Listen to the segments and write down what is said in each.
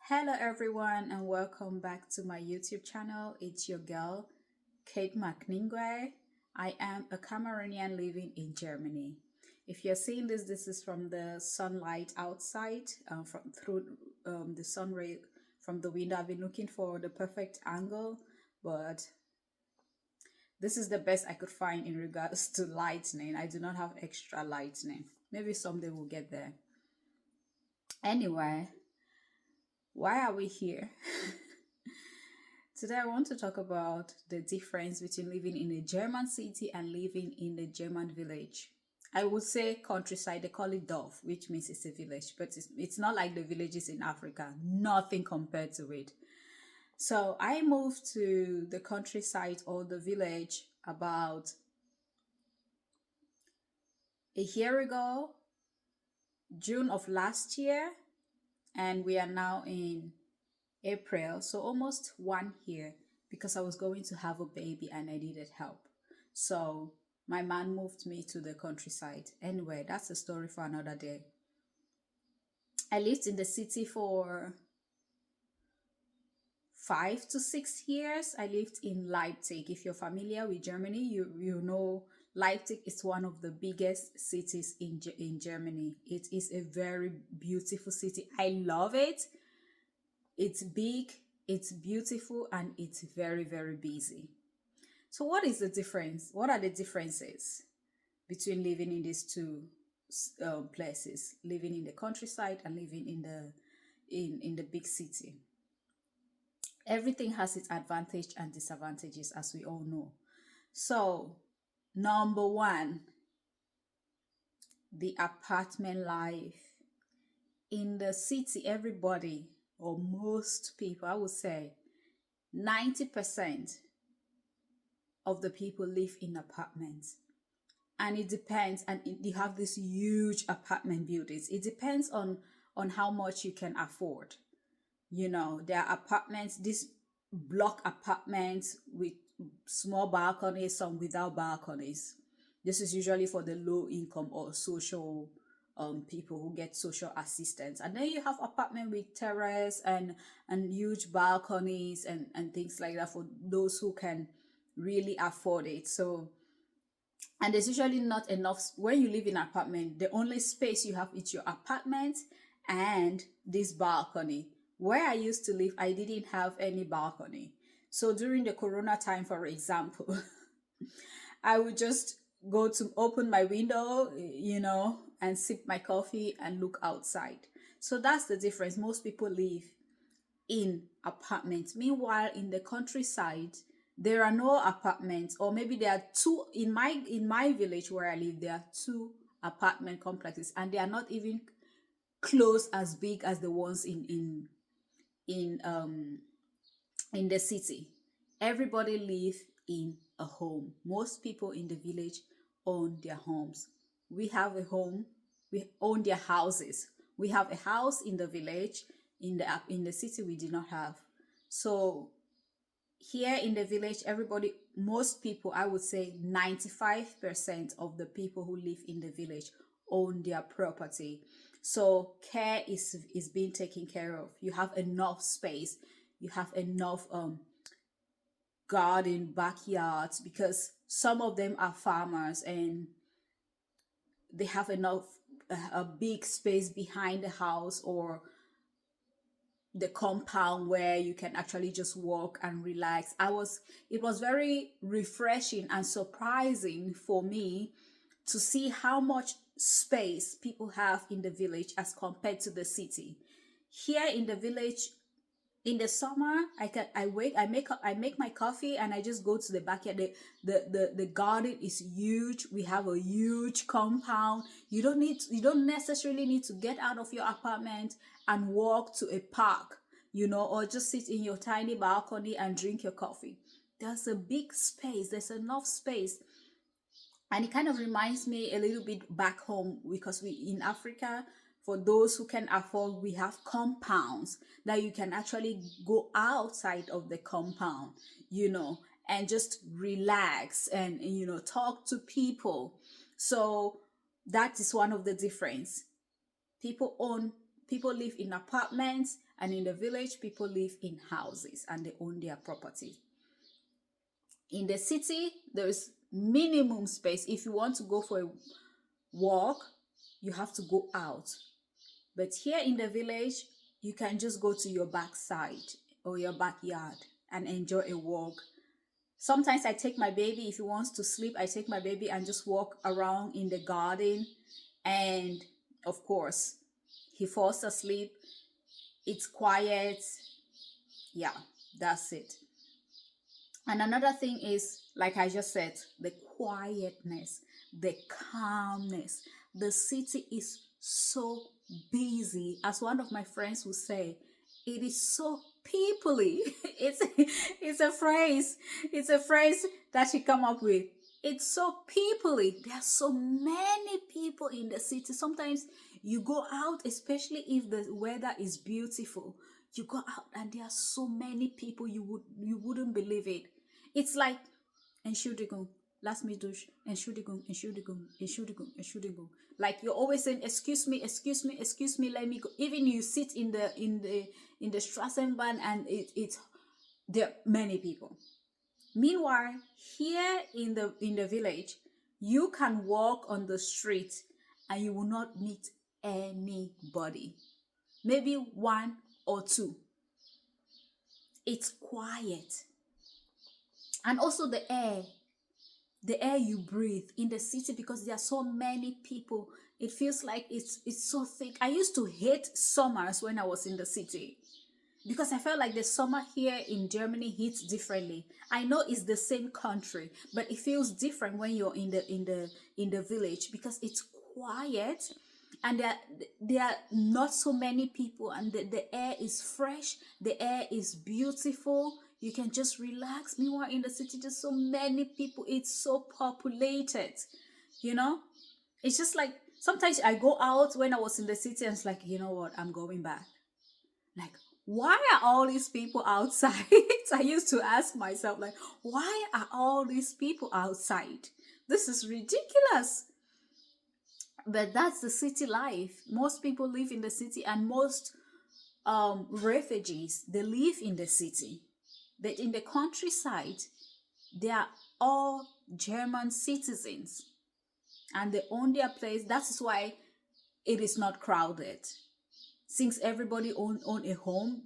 Hello, everyone, and welcome back to my YouTube channel. It's your girl, Kate McNingwe. I am a Cameroonian living in Germany. If you're seeing this, this is from the sunlight outside, from through the sun ray from the window. I've been looking for the perfect angle, but this is the best I could find in regards to lightning. I do not have extra lightning. Maybe someday we'll get there. Anyway, why are we here? Today, I want to talk about the difference between living in a German city and living in a German village. I would say countryside, they call it Dorf, which means it's a village, but it's not like the villages in Africa, nothing compared to it. So I moved to the countryside or the village about a year ago, June of last year, and we are now in April, so almost 1 year, because I was going to have a baby and I needed help. So my man moved me to the countryside. Anyway, that's a story for another day. I lived in the city for 5 to 6 years. I lived in Leipzig. If you're familiar with Germany, you know Leipzig is one of the biggest cities in Germany. It is a very beautiful city. I love it. It's big, it's beautiful, and it's very, very busy. So what is the difference? What are the differences between living in these two places, living in the countryside and living in the big city? Everything has its advantage and disadvantages, as we all know. So, number one, the apartment life. In the city, everybody, or most people, I would say 90% of the people live in apartments. And it depends, and you have these huge apartment buildings. It depends on how much you can afford. There are apartments, these block apartments with small balconies, some without balconies. This is usually for the low income or social people who get social assistance. And then you have apartment with terrace and huge balconies and things like that for those who can really afford it. So, and there's usually not enough. When you live in an apartment, the only space you have is your apartment and this balcony. Where I used to live, I didn't have any balcony. So during the corona time, for example, I would just go to open my window, and sip my coffee and look outside. So that's the difference. Most people live in apartments. Meanwhile, in the countryside, there are no apartments, or maybe there are two in my village where I live. There are two apartment complexes, and they are not even close as big as the ones in in the city. Everybody live in a home. Most people in the village own their homes. We have a home. We own their houses. We have a house in the village. In the city, we do not have. So here in the village, most people, I would say 95% of the people who live in the village own their property. So care is being taken care of. You have enough space. You have enough garden, backyards, because some of them are farmers and they have enough a big space behind the house or the compound where you can actually just walk and relax. It was very refreshing and surprising for me to see how much space people have in the village as compared to the city. Here in the village, in the summer, I make my coffee and I just go to the backyard. The garden is huge. We have a huge compound. You don't necessarily need to get out of your apartment and walk to a park, or just sit in your tiny balcony and drink your coffee. There's a big space. There's enough space. And it kind of reminds me a little bit back home, because we in Africa, for those who can afford, we have compounds that you can actually go outside of the compound, and just relax and talk to people. So that is one of the difference. People own people live in apartments, and in the village, people live in houses and they own their property. In the city, there is minimum space. If you want to go for a walk, you have to go out. But here in the village, you can just go to your backside or your backyard and enjoy a walk. Sometimes I take my baby, if he wants to sleep, I take my baby and just walk around in the garden. And of course, he falls asleep. It's quiet. Yeah, that's it. And another thing is, like I just said, the quietness, the calmness. The city is so busy. As one of my friends would say, it is so peoply. It's a phrase. It's a phrase that she come up with. It's so peoply. There are so many people in the city. Sometimes you go out, especially if the weather is beautiful. You go out and there are so many people, you wouldn't believe it. It's like, Entschuldigung, lass mich durch, Entschuldigung, Entschuldigung, Entschuldigung, Entschuldigung. Like you're always saying, excuse me, excuse me, excuse me, let me go. Even you sit in the Straßenbahn and it's there are many people. Meanwhile, here in the village, you can walk on the street and you will not meet anybody. Maybe one or two. It's quiet. And also the air you breathe in the city, because there are so many people, it feels like it's so thick. I used to hate summers when I was in the city, because I felt like the summer here in Germany hits differently. I know it's the same country, but it feels different when you're in the village, because it's quiet and there are not so many people, and the air is fresh, the air is beautiful. You can just relax. Meanwhile, in the city, there's so many people. It's so populated, you know? It's just like, sometimes I go out when I was in the city and it's like, you know what? I'm going back. Like, why are all these people outside? I used to ask myself, like, why are all these people outside? This is ridiculous. But that's the city life. Most people live in the city, and most refugees, they live in the city. But in the countryside, they are all German citizens and they own their place. That is why it is not crowded. Since everybody own a home,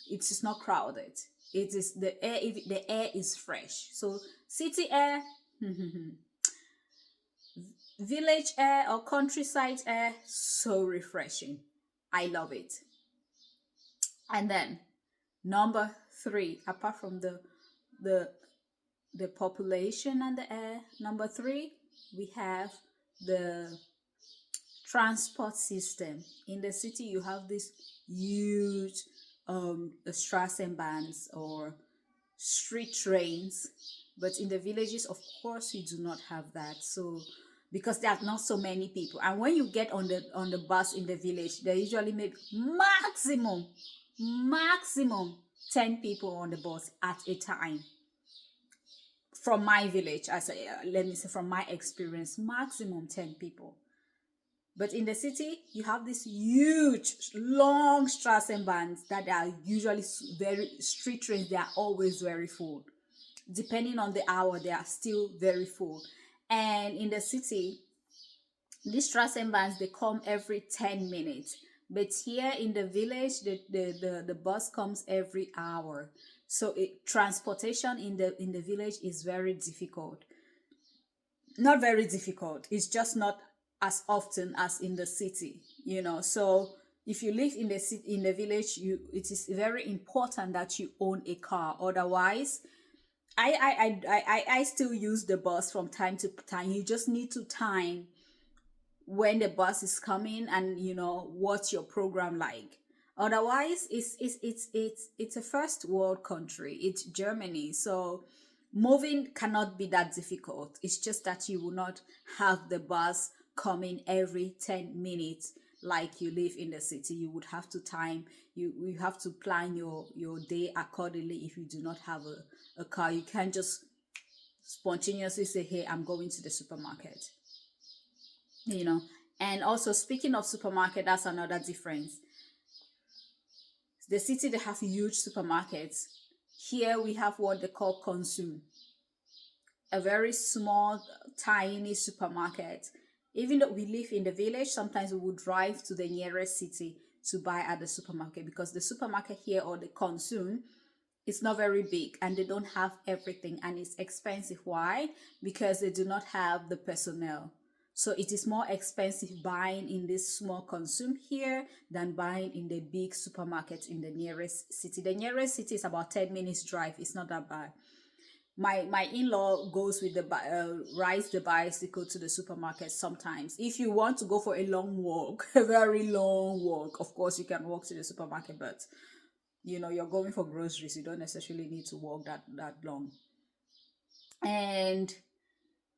it is not crowded. It is the air is fresh. So city air, village air or countryside air, so refreshing. I love it. And then number 3, apart from the population and the air, number 3, we have the transport system. In the city, you have this huge Straßenbahns or street trains, but in the villages, of course, you do not have that. So because there are not so many people, and when you get on the bus in the village, they usually make maximum 10 people on the bus at a time. From my village, let me say, from my experience, maximum 10 people. But in the city, you have these huge, long Straßenbahns that are usually very street trains. They are always very full. Depending on the hour, they are still very full. And in the city, these Straßenbahns, they come every 10 minutes. But here in the village, the bus comes every hour. So transportation in the village is very difficult. Not very difficult. It's just not as often as in the city, you know. So if you live in the village, it is very important that you own a car. Otherwise, I still use the bus from time to time. You just need to time when the bus is coming, and you know what's your program like. Otherwise, it's a first world country. It's Germany, so moving cannot be that difficult. It's just that you will not have the bus coming every 10 minutes like you live in the city. You would have to time, you have to plan your day accordingly. If you do not have a car, you can't just spontaneously say, hey, I'm going to the supermarket, you know. And also, speaking of supermarket, that's another difference. The city, they have huge supermarkets. Here we have what they call consume, a very small, tiny supermarket. Even though we live in the village, sometimes we would drive to the nearest city to buy at the supermarket, because the supermarket here, or the consume, it's not very big and they don't have everything, and it's expensive. Why? Because they do not have the personnel. So it is more expensive buying in this small consume here than buying in the big supermarket in the nearest city. The nearest city is about 10 minutes drive. It's not that bad. My in-law goes with rides the bicycle to the supermarket sometimes. If you want to go for a long walk, a very long walk, of course you can walk to the supermarket, but you're going for groceries, you don't necessarily need to walk that long. And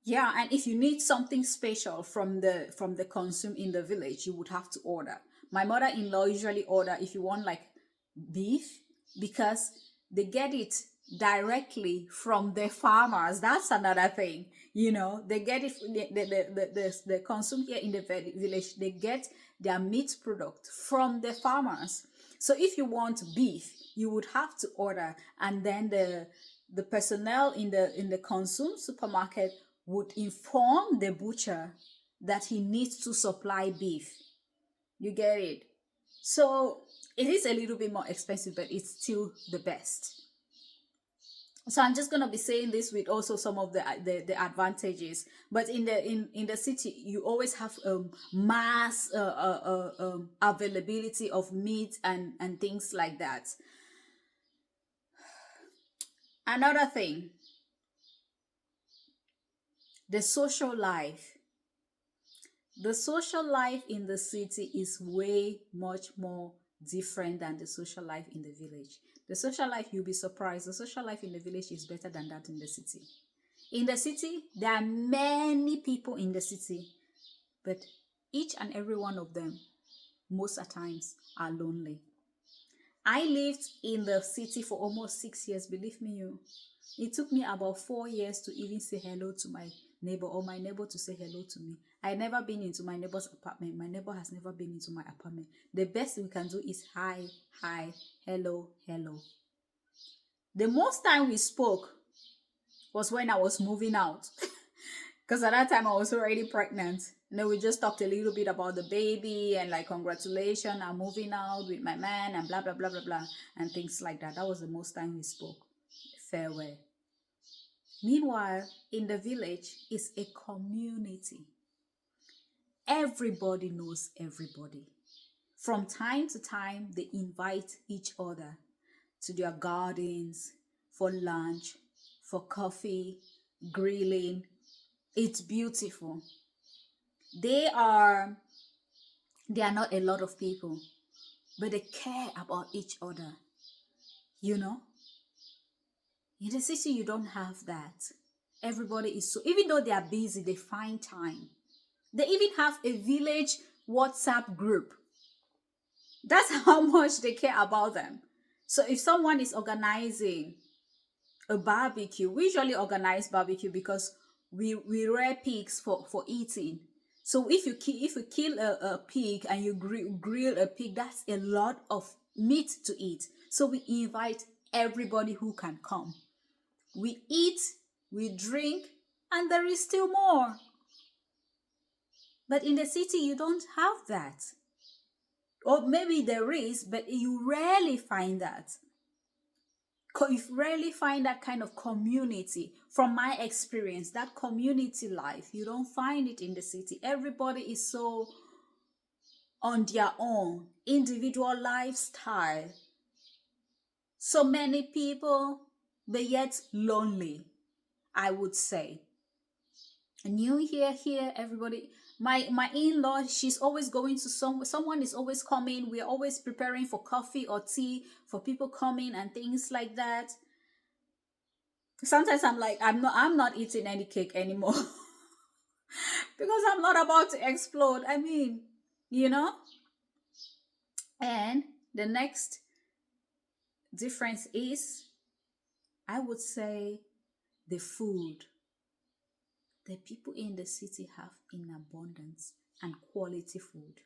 yeah, and if you need something special from the consume in the village, you would have to order. My mother-in-law usually order if you want like beef, because they get it directly from the farmers. That's another thing. They get it, the consume here in the village, they get their meat product from the farmers. So if you want beef, you would have to order, and then the personnel in the consume supermarket would inform the butcher that he needs to supply beef. You get it? So it is a little bit more expensive, but it's still the best. So I'm just gonna be saying this with also some of the advantages. But in the city, you always have mass availability of meat and things like that. Another thing, the social life. The social life in the city is way much more different than the social life in the village. The social life, you'll be surprised, the social life in the village is better than that in the city. In the city, there are many people in the city, but each and every one of them, most of the times, are lonely. I lived in the city for almost 6 years, believe me you. It took me about 4 years to even say hello to my neighbor, or my neighbor to say hello to me. I never been into my neighbor's apartment. My neighbor has never been into my apartment. The best we can do is hi, hi, hello, hello. The most time we spoke was when I was moving out. Because at that time I was already pregnant. And then we just talked a little bit about the baby and like, congratulations, I'm moving out with my man and blah, blah, blah, blah, blah. And things like that. That was the most time we spoke. Farewell. Meanwhile, in the village, it's a community. Everybody knows everybody. From time to time, they invite each other to their gardens for lunch, for coffee, grilling. It's beautiful. They are not a lot of people, but they care about each other. In the city, you don't have that. Everybody is even though they are busy, they find time. They even have a village WhatsApp group. That's how much they care about them. So if someone is organizing a barbecue, we usually organize barbecue because we rear pigs for eating. So if you kill a pig and you grill a pig, that's a lot of meat to eat. So we invite everybody who can come. We eat, we drink, and there is still more. But in the city, you don't have that. Or maybe there is, but you rarely find that. You rarely find that kind of community. From my experience, that community life, you don't find it in the city. Everybody is so on their own, individual lifestyle. So many people, but yet lonely, I would say. New year here, everybody. My in-law, she's always going to someone is always coming. We're always preparing for coffee or tea for people coming and things like that. Sometimes I'm like, I'm not eating any cake anymore. Because I'm not about to explode. I mean, And the next difference is, I would say, the food. The people in the city have in abundance and quality food.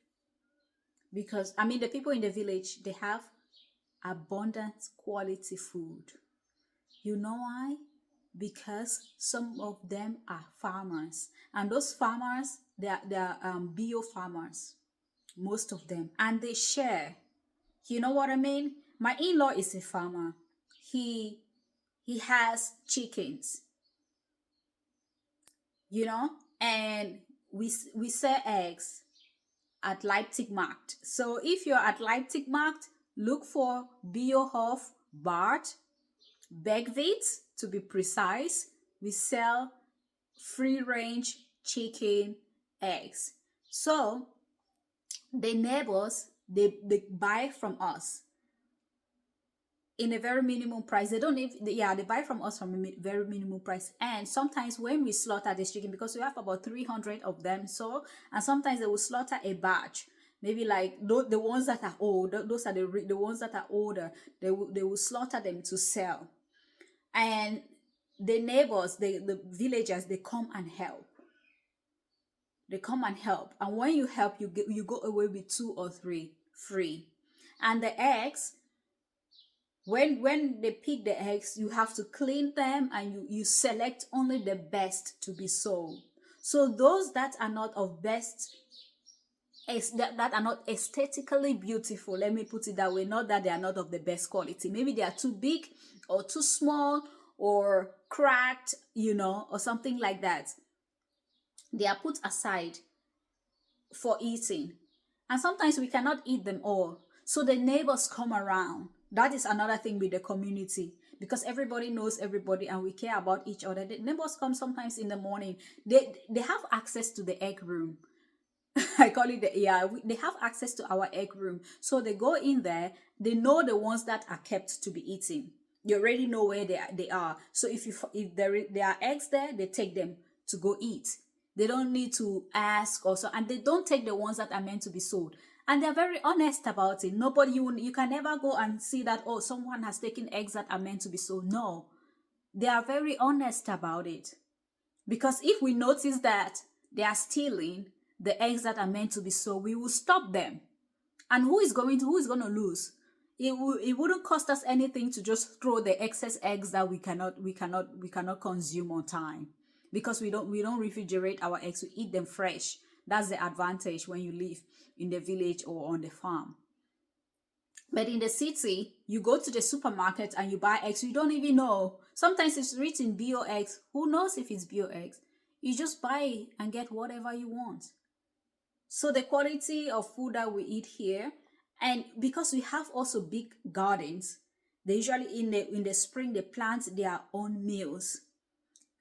Because, the people in the village, they have abundant quality food. You know why? Because some of them are farmers, and those farmers, they are bio farmers, most of them, and they share. You know what I mean? My in-law is a farmer. He he has chickens, you know, and we sell eggs at Leipzig Markt. So if you're at Leipzig Markt, look for Biohof Bart Begwit, to be precise. We sell free range chicken eggs. So the neighbors, they buy from us in a very minimum price. They don't even, yeah, they buy from us from a very minimum price. And sometimes when we slaughter this chicken, because we have about 300 of them, so, and sometimes they will slaughter a batch. Maybe like the ones that are old, those are the ones that are older. They will slaughter them to sell. And the neighbors, the villagers, they come and help. They come and help. And when you help, you go away with 2 or 3 free. And the eggs, when they pick the eggs, you have to clean them, and you select only the best to be sold. So those that are not of best, that are not aesthetically beautiful, let me put it that way, not that they are not of the best quality, maybe they are too big or too small or cracked, or something like that, they are put aside for eating. And sometimes we cannot eat them all, so the neighbors come around. That is another thing with the community, because everybody knows everybody and we care about each other. The neighbors come sometimes in the morning. They have access to the egg room. I call it they have access to our egg room. So they go in there, they know the ones that are kept to be eaten. You already know where they are. So if there are eggs there, they take them to go eat. They don't need to ask also, and they don't take the ones that are meant to be sold. And they're very honest about it. Nobody, you can never go and see that, oh, someone has taken eggs that are meant to be sold. No, they are very honest about it. Because if we notice that they are stealing the eggs that are meant to be sold, we will stop them. And who is going to lose? It wouldn't cost us anything to just throw the excess eggs that we cannot consume on time, because we don't refrigerate our eggs. We eat them fresh. That's the advantage when you live in the village or on the farm. But in the city, you go to the supermarket and you buy eggs. You don't even know. Sometimes it's written bio eggs. Who knows if it's bio eggs? You just buy and get whatever you want. So the quality of food that we eat here, and because we have also big gardens, they usually in the spring they plant their own meals.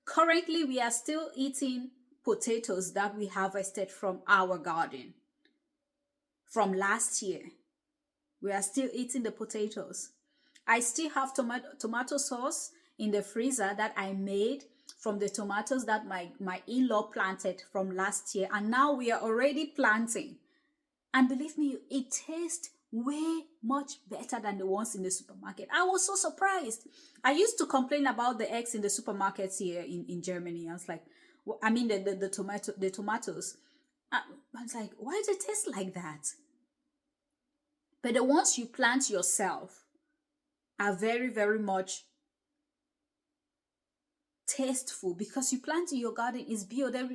Currently, we are still eating potatoes that we harvested from our garden from last year. We are still eating the potatoes. I still have tomato sauce in the freezer that I made from the tomatoes that my in-law planted from last year. And now we are already planting. And believe me, it tastes way much better than the ones in the supermarket. I was so surprised. I used to complain about the eggs in the supermarkets here in Germany. I was like, the tomatoes. I was like, why does it taste like that? But the ones you plant yourself are very, very much tasteful, because you plant in your garden is bio, there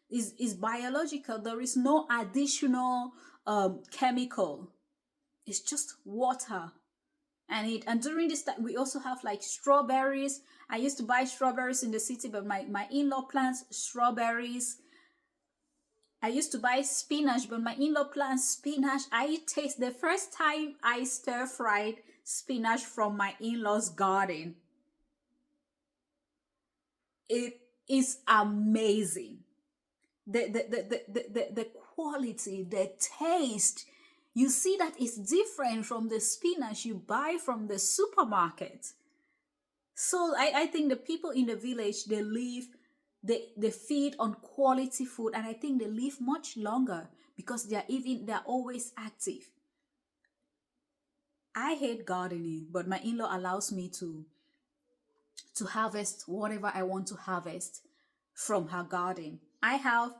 is biological. There is no additional chemical. It's just water. And during this time, we also have like strawberries. I used to buy strawberries in the city, but my in-law plants strawberries. I used to buy spinach, but my in-law plants spinach. I taste the first time I stir-fried spinach from my in-law's garden. It is amazing. The quality, the taste. You see that it's different from the spinach you buy from the supermarket. So I think the people in the village, they feed on quality food, and I think they live much longer because they're always active. I hate gardening, but my in-law allows me to harvest whatever I want to harvest from her garden. I have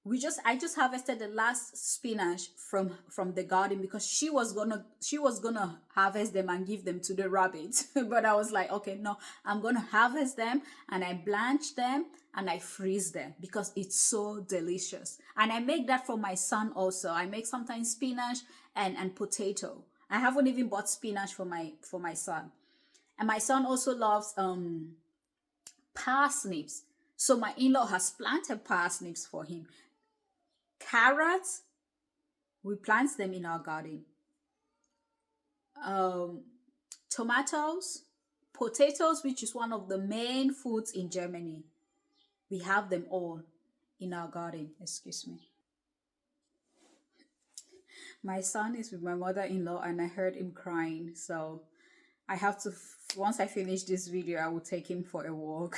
I just harvested the last spinach from the garden because she was gonna harvest them and give them to the rabbits. But I was like, okay, no, I'm gonna harvest them, and I blanch them and I freeze them because it's so delicious. And I make that for my son also. I make sometimes spinach and potato. I haven't even bought spinach for my son. And my son also loves parsnips. So my in-law has planted parsnips for him. Carrots, we plant them in our garden. Um, Tomatoes, potatoes, which is one of the main foods in Germany. We have them all in our garden. Excuse me. My son is with my mother-in-law and I heard him crying. So I have to, once I finish this video, I will take him for a walk.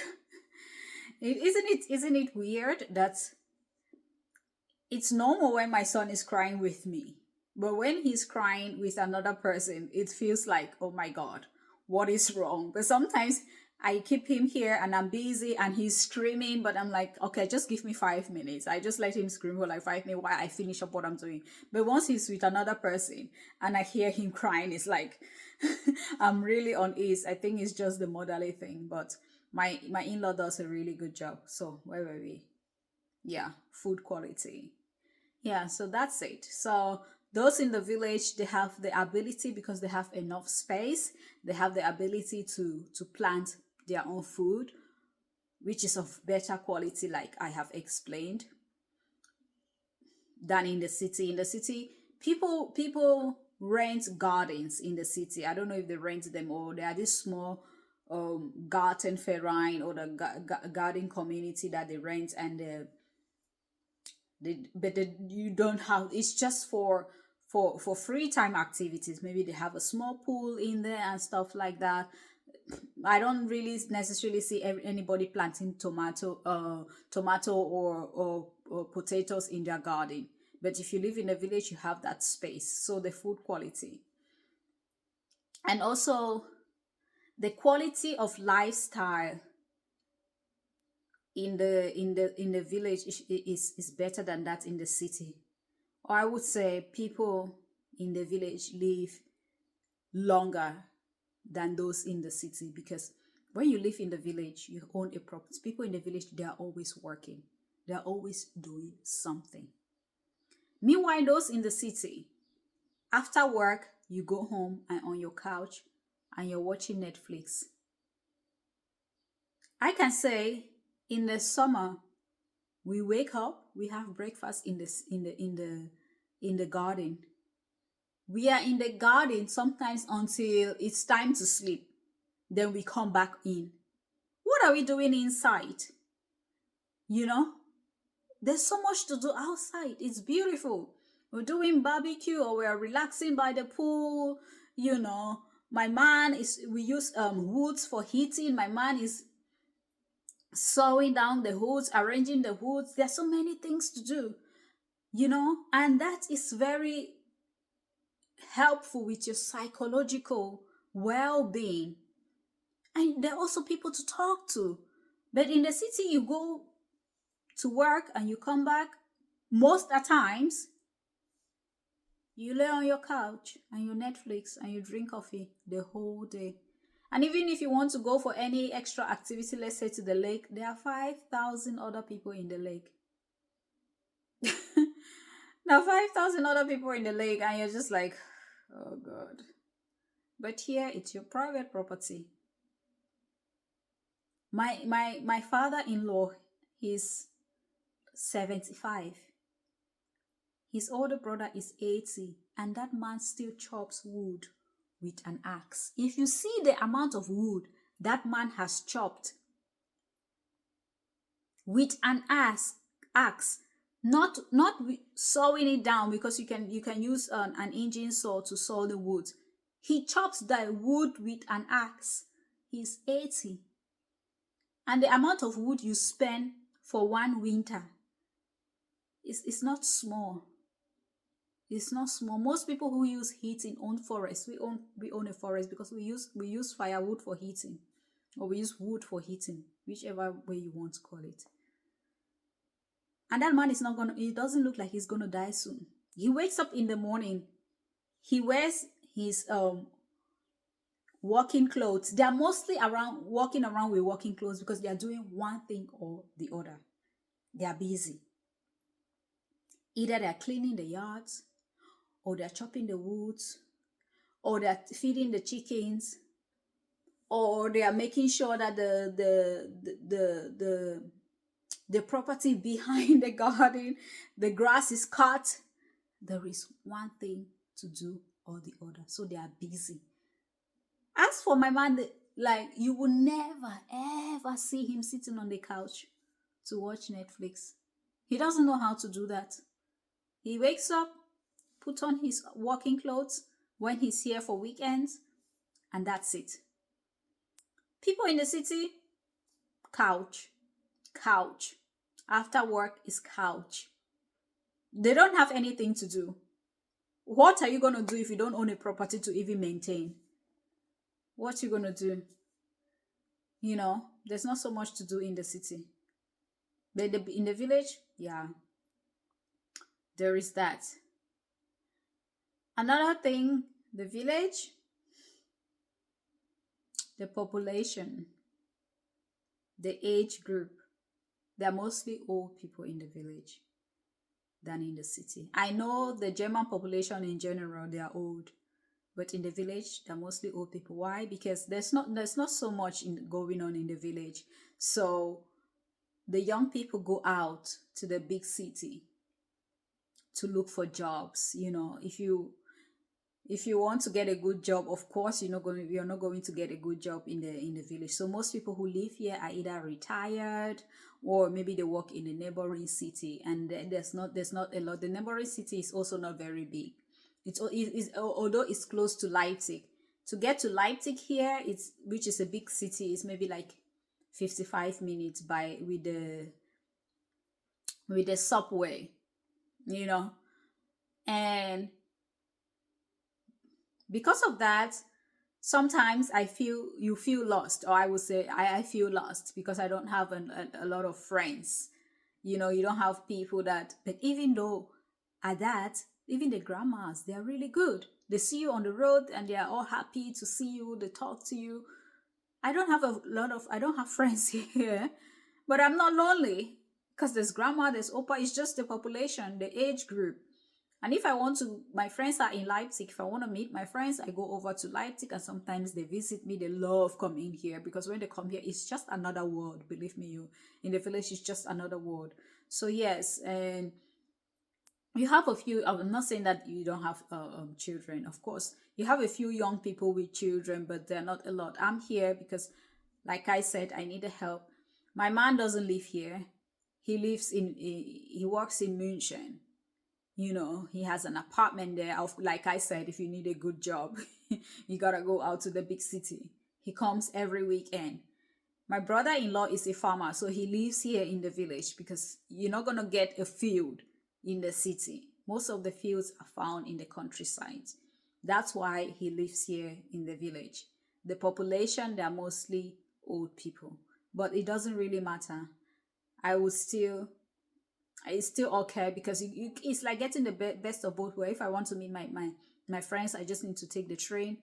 Isn't it weird that it's normal when my son is crying with me, but when he's crying with another person, it feels like, oh my God, what is wrong? But sometimes I keep him here and I'm busy and he's screaming, but I'm like, okay, just give me 5 minutes. I just let him scream for like 5 minutes while I finish up what I'm doing. But once he's with another person and I hear him crying, it's like, I'm really on ease. I think it's just the motherly thing, but my in-law does a really good job. So where were we? Yeah, food quality. Yeah, so that's it. So those in the village, they have the ability, because they have enough space, they have the ability to plant their own food, which is of better quality, like I have explained, than in the city. In the city, people rent gardens in the city. I don't know if they rent them or they are this small garden verein or the garden community that they rent, and you don't have, it's just for free time activities. Maybe they have a small pool in there and stuff like that. I don't really necessarily see anybody planting tomato or potatoes in their garden. But if you live in a village, you have that space. So the food quality, and also the quality of lifestyle in the village is better than that in the city. Or I would say people in the village live longer than those in the city, because when you live in the village, you own a property. People in the village, they are always working, they are always doing something. Meanwhile, those in the city, after work, you go home and on your couch and you're watching Netflix. I can say in the summer, we wake up, we have breakfast in the garden. We are in the garden sometimes until it's time to sleep. Then we come back in. What are we doing inside? You know, there's so much to do outside. It's beautiful. We're doing barbecue or we're relaxing by the pool. You know, we use woods for heating. My man is sawing down the woods, arranging the woods. There's so many things to do, you know, and that is very helpful with your psychological well-being. And there are also people to talk to. But in the city, you go to work and you come back, most of the times you lay on your couch and you Netflix and you drink coffee the whole day. And even if you want to go for any extra activity, let's say to the lake, there are 5,000 other people in the lake. Now 5,000 other people in the lake, and you're just like, oh God. But here it's your private property. My father-in-law, he's 75. His older brother is 80, and that man still chops wood with an axe. If you see the amount of wood that man has chopped with an axe, not sawing it down, because you can use an engine saw to saw the wood. He chops the wood with an axe. He's 80. And the amount of wood you spend for one winter is not small. It's not small. Most people who use heating own forests. We own a forest because we use firewood for heating, or we use wood for heating, whichever way you want to call it. And that man is not gonna, it doesn't look like he's gonna die soon. He wakes up in the morning, he wears his working clothes. They are mostly around walking around with working clothes because they are doing one thing or the other. They are busy. Either they're cleaning the yards, or they're chopping the woods, or they're feeding the chickens, or they are making sure that the property behind the garden, the grass is cut. There is one thing to do or the other. So they are busy. As for my man, like you will never ever see him sitting on the couch to watch Netflix. He doesn't know how to do that. He wakes up, put on his working clothes when he's here for weekends, and that's it. People in the city, couch, couch. After work is couch. They don't have anything to do. What are you going to do if you don't own a property to even maintain? What are you going to do? You know, there's not so much to do in the city. But in the village, yeah, there is that. Another thing, the village, the population, the age group. They're mostly old people in the village than in the city. I know the German population in general, they are old. But in the village, they're mostly old people. Why? Because there's not so much going on in the village. So the young people go out to the big city to look for jobs. You know, if you want to get a good job, of course you're not going to get a good job in the village. So most people who live here are either retired or maybe they work in a neighboring city, and there's not a lot. The neighboring city is also not very big. Although it's close to Leipzig. To get to Leipzig here, which is a big city, is maybe like 55 minutes with the subway, you know. And because of that, sometimes you feel lost, or I would say I feel lost because I don't have a lot of friends. You know, you don't have people that, but even though at that, even the grandmas, they're really good. They see you on the road and they are all happy to see you. They talk to you. I don't have friends here, but I'm not lonely because there's grandma, there's Opa. It's just the population, the age group. And if I want to, my friends are in Leipzig. If I want to meet my friends, I go over to Leipzig, and sometimes they visit me. They love coming here because when they come here, it's just another world. Believe me, in the village, it's just another world. So yes, and you have a few. I'm not saying that you don't have children. Of course, you have a few young people with children, but they're not a lot. I'm here because, like I said, I need the help. My man doesn't live here. He works in München. You know, he has an apartment there. Like I said, if you need a good job, you gotta go out to the big city. He comes every weekend. My brother-in-law is a farmer, so he lives here in the village because you're not gonna get a field in the city. Most of the fields are found in the countryside. That's why he lives here in the village. The population, they're mostly old people, but it doesn't really matter. It's still okay because it's like getting the best of both worlds. If I want to meet my friends, I just need to take the train,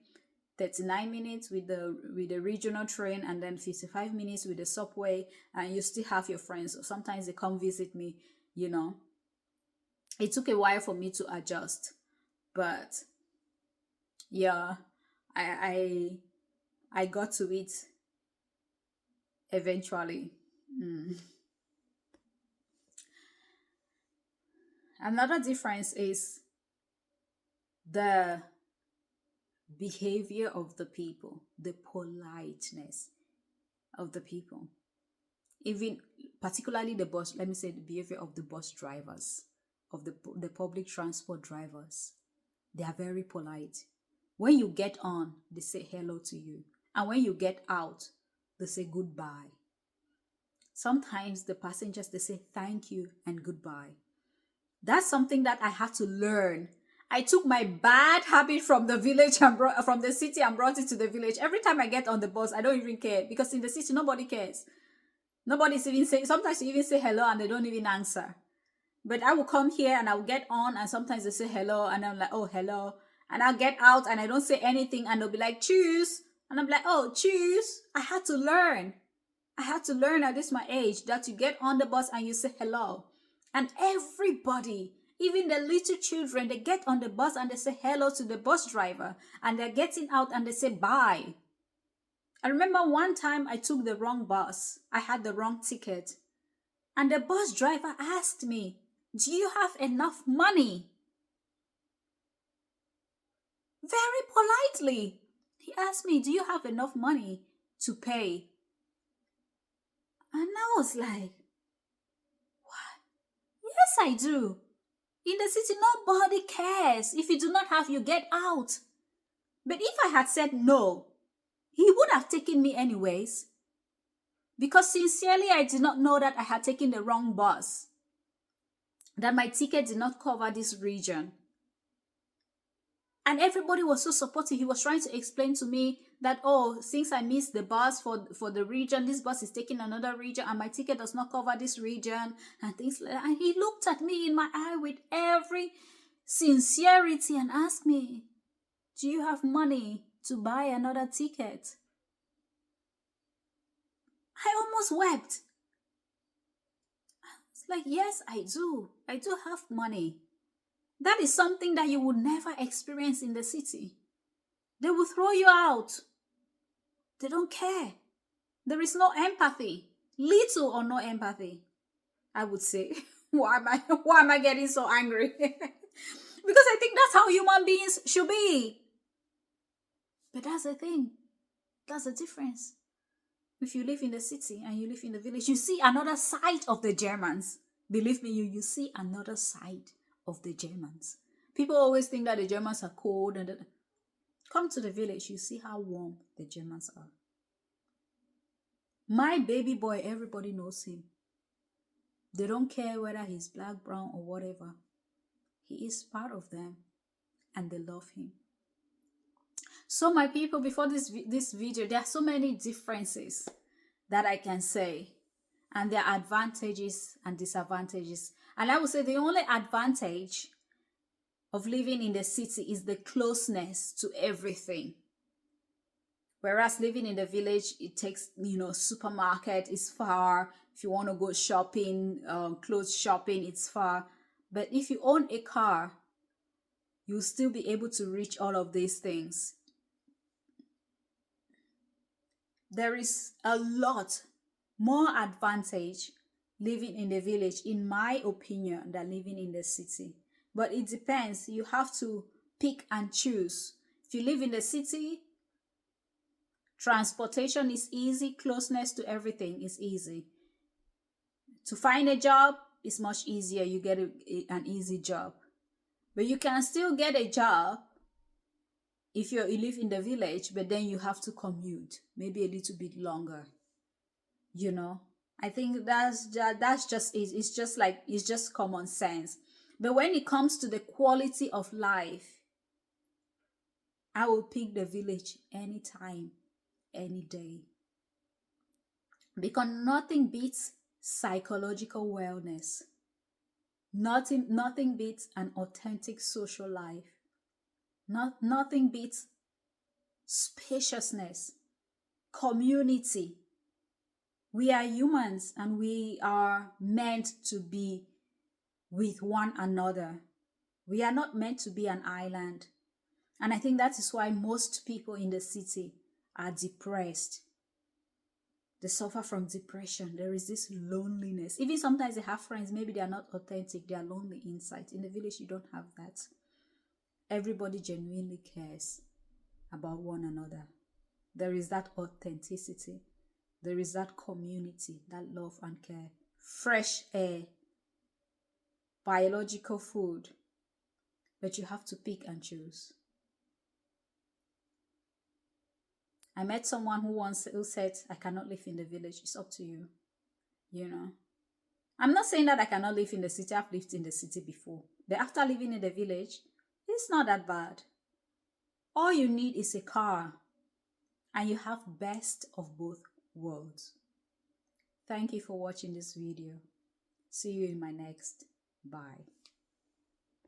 39 minutes with the regional train, and then 55 minutes with the subway, and you still have your friends. So sometimes they come visit me, you know. It took a while for me to adjust, but yeah, I got to it eventually. Another difference is the behavior of the people, the politeness of the people. Even particularly the bus, let me say the behavior of the bus drivers, of the public transport drivers. They are very polite. When you get on, they say hello to you. And when you get out, they say goodbye. Sometimes the passengers, they say thank you and goodbye. That's something that I had to learn. I took my bad habit from the village and from the city and brought it to the village. Every time I get on the bus, I don't even care because in the city, nobody cares. Nobody's even saying, sometimes you even say hello and they don't even answer. But I will come here and I'll get on, and sometimes they say hello and I'm like, oh, hello. And I'll get out and I don't say anything and they'll be like, choose. And I'm like, oh, choose. I had to learn. I had to learn at this my age that you get on the bus and you say hello. And everybody, even the little children, they get on the bus and they say hello to the bus driver. And they're getting out and they say bye. I remember one time I took the wrong bus. I had the wrong ticket. And the bus driver asked me, do you have enough money? Very politely. He asked me, do you have enough money to pay? And I was like, what? Yes, I do. In the city, nobody cares. If you do not have, you get out. But if I had said no, he would have taken me anyways. Because sincerely, I did not know that I had taken the wrong bus. That my ticket did not cover this region. And everybody was so supportive. He was trying to explain to me that, oh, since I missed the bus for the region, this bus is taking another region and my ticket does not cover this region and things like that. And he looked at me in my eye with every sincerity and asked me, do you have money to buy another ticket? I almost wept. It's like, yes, I do. I do have money. That is something that you would never experience in the city. They will throw you out. They don't care. There is no empathy. Little or no empathy, I would say. Why am I getting so angry? Because I think that's how human beings should be. But that's the thing. That's the difference. If you live in the city and you live in the village, you see another side of the Germans. Believe me, you see another side of the Germans. People always think that the Germans are cold. Come to the village, you see how warm the Germans are. My baby boy, everybody knows him. They don't care whether he's black, brown, or whatever. He is part of them and they love him. So my people, before this video, there are so many differences that I can say. And there are advantages and disadvantages. And I would say the only advantage of living in the city is the closeness to everything. Whereas living in the village, it takes, supermarket is far. If you want to go shopping, clothes shopping, it's far. But if you own a car, you'll still be able to reach all of these things. There is a lot more advantage living in the village, in my opinion, than living in the city. But it depends. You have to pick and choose. If you live in the city, transportation is easy. Closeness to everything is easy. To find a job is much easier. You get an easy job. But you can still get a job if you live in the village, but then you have to commute, maybe a little bit longer. I think that's just it. It's just common sense. But when it comes to the quality of life, I will pick the village anytime, any day. Because nothing beats psychological wellness. Nothing beats an authentic social life. Nothing beats spaciousness, community. We are humans and we are meant to be with one another. We are not meant to be an island. And I think that is why most people in the city are depressed. They suffer from depression. There is this loneliness. Even sometimes they have friends, maybe they are not authentic, they are lonely inside. In the village, you don't have that. Everybody genuinely cares about one another. There is that authenticity. There is that community, that love and care. Fresh air, biological food. But you have to pick and choose. I met someone who said, I cannot live in the village. It's up to you. I'm not saying that I cannot live in the city. I've lived in the city before. But after living in the village, it's not that bad. All you need is a car. And you have best of both worlds. Thank you for watching this video. See you in my next Bye.